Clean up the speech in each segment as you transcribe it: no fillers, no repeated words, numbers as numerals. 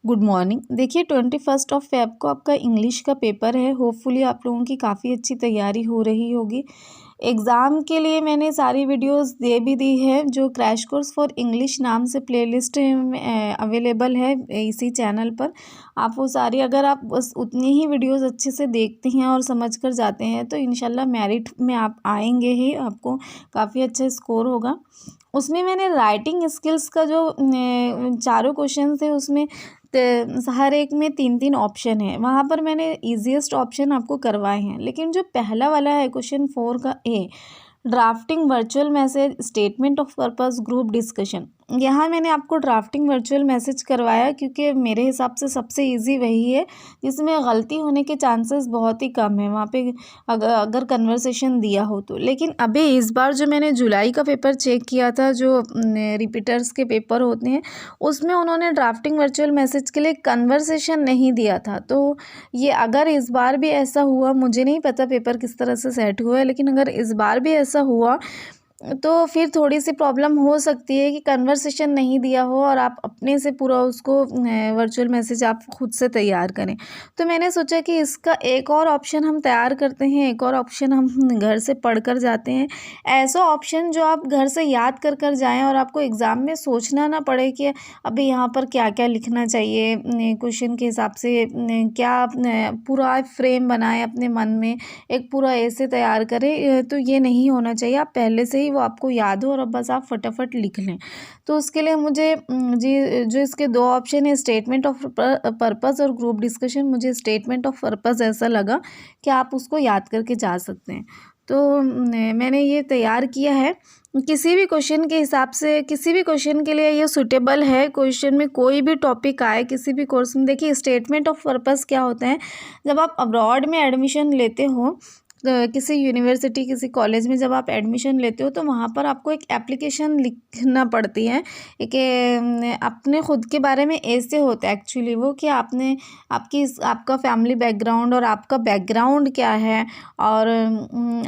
Good morning. देखिए 21 को आपका इंग्लिश का पेपर है। होपफुली आप लोगों की काफ़ी अच्छी तैयारी हो रही होगी। एग्ज़ाम के लिए मैंने सारी वीडियोस दे भी दी है। जो क्रैश कोर्स फॉर इंग्लिश नाम से प्लेलिस्ट अवेलेबल है इसी चैनल पर। आप वो सारी, अगर आप बस उतनी ही वीडियोस अच्छे से देखते हैं और समझ कर जाते हैं तो इंशाल्लाह मेरिट में आप आएंगे ही, आपको काफ़ी अच्छा स्कोर होगा। उसमें मैंने राइटिंग स्किल्स का जो चारों क्वेश्चन थे उसमें हर एक में 3-3 ऑप्शन है। वहाँ पर मैंने ईजीएस्ट ऑप्शन आपको करवाए हैं। लेकिन जो पहला वाला है क्वेश्चन 4 का A, drafting virtual message statement of purpose group discussion, यहाँ मैंने आपको ड्राफ्टिंग वर्चुअल मैसेज करवाया क्योंकि मेरे हिसाब से सबसे इजी वही है जिसमें गलती होने के चांसेस बहुत ही कम है वहाँ पे, अगर कन्वर्सेशन दिया हो तो। लेकिन अभी इस बार जो मैंने जुलाई का पेपर चेक किया था, जो रिपीटर्स के पेपर होते हैं, उसमें उन्होंने ड्राफ्टिंग वर्चुअल मैसेज के लिए कन्वर्सेशन नहीं दिया था। तो ये अगर इस बार भी ऐसा हुआ, मुझे नहीं पता पेपर किस तरह से सेट हुआ है, लेकिन अगर इस बार भी ऐसा हुआ तो फिर थोड़ी सी प्रॉब्लम हो सकती है कि कन्वर्सेशन नहीं दिया हो और आप अपने से पूरा उसको वर्चुअल मैसेज आप खुद से तैयार करें। तो मैंने सोचा कि इसका एक और ऑप्शन हम तैयार करते हैं, एक और ऑप्शन हम घर से पढ़ कर जाते हैं। ऐसा ऑप्शन जो आप घर से याद कर कर जाएं और आपको एग्ज़ाम में सोचना ना पड़े कि अभी यहाँ पर क्या क्या लिखना चाहिए, क्वेश्चन के हिसाब से क्या पूरा फ्रेम बनाएं अपने मन में, एक पूरा ऐसे तैयार करें। तो ये नहीं होना चाहिए। आप पहले से ही वो आपको याद हो और अब बस आप फटाफट लिख लें। तो उसके लिए मुझे जी जो इसके दो ऑप्शन है, स्टेटमेंट ऑफ पर्पस और ग्रुप डिस्कशन, मुझे स्टेटमेंट ऑफ पर्पस ऐसा लगा कि आप उसको याद करके जा सकते हैं। तो मैंने ये तैयार किया है। किसी भी क्वेश्चन के हिसाब से, किसी भी क्वेश्चन के लिए ये सूटेबल है। क्वेश्चन में कोई भी टॉपिक आए किसी भी कोर्स में, देखिए स्टेटमेंट ऑफ पर्पस क्या होता है, जब आप अब्रॉड में एडमिशन लेते हो, किसी यूनिवर्सिटी किसी कॉलेज में जब आप एडमिशन लेते हो तो वहाँ पर आपको एक एप्लीकेशन लिखना पड़ती है कि अपने खुद के बारे में ऐसे होता है एक्चुअली वो, कि आपने आपका फैमिली बैकग्राउंड और आपका बैकग्राउंड क्या है, और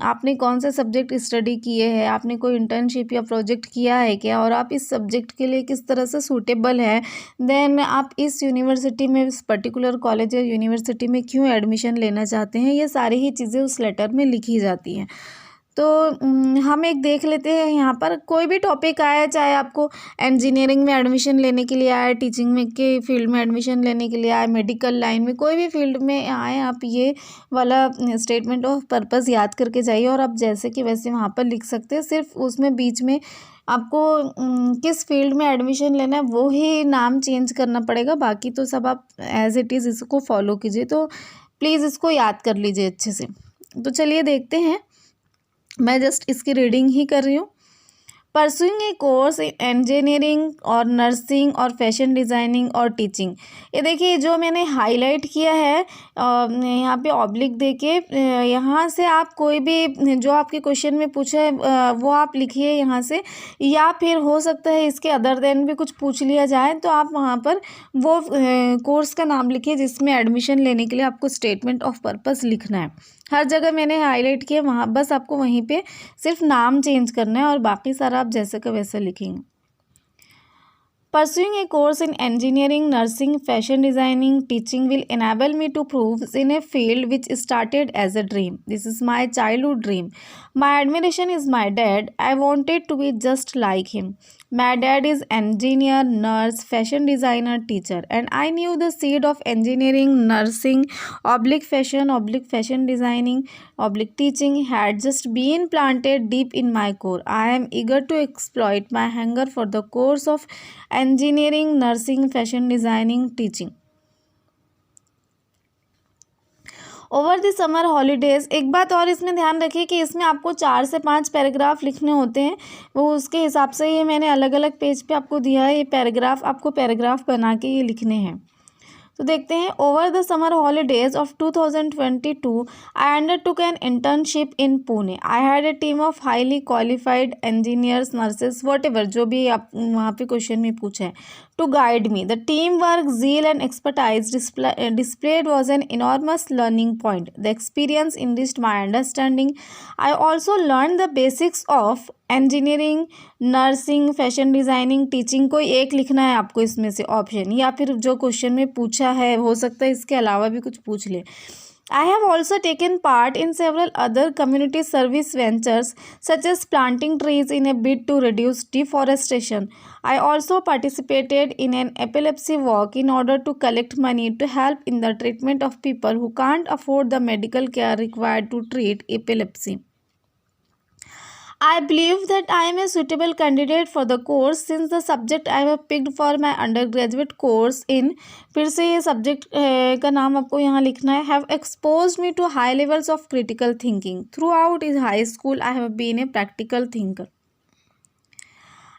आपने कौन से सब्जेक्ट स्टडी किए हैं, आपने कोई इंटर्नशिप या प्रोजेक्ट किया है क्या, और आप इस सब्जेक्ट के लिए किस तरह से सूटेबल है, देन आप इस यूनिवर्सिटी में, इस पर्टिकुलर कॉलेज या यूनिवर्सिटी में क्यों एडमिशन लेना चाहते हैं। ये सारी ही चीज़ें उस लेटर में लिखी जाती हैं। तो हम एक देख लेते हैं। यहाँ पर कोई भी टॉपिक आया, चाहे आपको इंजीनियरिंग में एडमिशन लेने के लिए आए, टीचिंग में के फील्ड में एडमिशन लेने के लिए आए, मेडिकल लाइन में, कोई भी फील्ड में आए, आप ये वाला स्टेटमेंट ऑफ पर्पस याद करके जाइए और आप जैसे कि वैसे वहाँ पर लिख सकते हैं। सिर्फ उसमें बीच में आपको किस फील्ड में एडमिशन लेना है वो ही नाम चेंज करना पड़ेगा, बाकी तो सब आप एज इट इज़ इसको फॉलो कीजिए। तो प्लीज़ इसको याद कर लीजिए अच्छे से। तो चलिए देखते हैं। मैं जस्ट इसकी रीडिंग ही कर रही हूँ। Pursuing A course in engineering और नर्सिंग और फैशन डिज़ाइनिंग और टीचिंग, ये देखिए जो मैंने हाईलाइट किया है यहाँ पे ऑब्लिक देके, यहाँ से आप कोई भी जो आपके क्वेश्चन में पूछा है वो आप लिखिए यहाँ से, या फिर हो सकता है इसके अदर देन भी कुछ पूछ लिया जाए तो आप वहाँ पर वो कोर्स का नाम लिखिए जिसमें एडमिशन लेने के लिए आपको स्टेटमेंट ऑफ पर्पस लिखना है। हर जगह मैंने हाईलाइट किया, वहाँ बस आपको वहीं पे सिर्फ नाम चेंज करना है और बाकी सारा आप जैसे का वैसे लिखेंगे। Pursuing a course in engineering, nursing, fashion designing, teaching will enable me to prove in a field which started as a dream. This is my childhood dream. My admiration is my dad. I wanted to be just like him. My dad is engineer, nurse, fashion designer, teacher, and I knew the seed of engineering, nursing, fashion designing, teaching had just been planted deep in my core. I am eager to exploit my hunger for the course of engineering, nursing, fashion designing, teaching. Over the summer holidays, एक बात और इसमें ध्यान रखिए कि इसमें आपको 4 से 5 पैराग्राफ लिखने होते हैं। वो उसके हिसाब से ये मैंने अलग अलग पेज पे आपको दिया है। ये पैराग्राफ आपको पैराग्राफ बना के ये लिखने हैं। तो देखते हैं। Over the summer holidays of 2022 I undertook an internship in Pune. I had a team of highly qualified engineers, nurses, what ever जो भी आप वहाँ पे क्वेश्चन में पूछा है, to guide me. The teamwork, zeal, and expertise displayed was an enormous learning point. The experience enriched my understanding. I also learned the basics of engineering, nursing, fashion designing, teaching, कोई एक लिखना है आपको इसमें से ऑप्शन, या फिर जो क्वेश्चन में पूछा है हो सकता है इसके अलावा भी कुछ पूछ ले। I have also taken part in several other community service ventures, such as planting trees in a bid to reduce deforestation. I also participated in an epilepsy walk in order to collect money to help in the treatment of people who can't afford the medical care required to treat epilepsy. I believe that I am a suitable candidate for the course since the subject I have picked for my undergraduate course in, फिर से ये subject का नाम आपको यहाँ लिखना है, have exposed me to high levels of critical thinking. Throughout high school, I have been a practical thinker.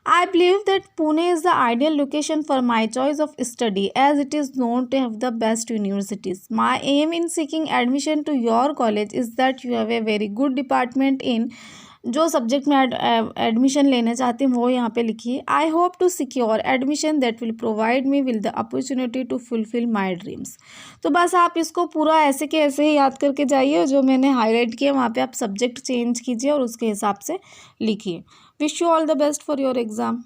I believe that Pune is the ideal location for my choice of study as it is known to have the best universities. My aim in seeking admission to your college is that you have a very good department in जो subject में admission लेना चाहते हैं वो यहाँ पे लिखिए। I hope to secure admission that will provide me will the opportunity to fulfil my dreams. तो बस आप इसको पूरा ऐसे के ऐसे ही याद करके जाइए, जो मैंने हाईलाइट किया वहाँ पे आप सब्जेक्ट चेंज कीजिए और उसके हिसाब से लिखिए। Wish you all the best for your exam.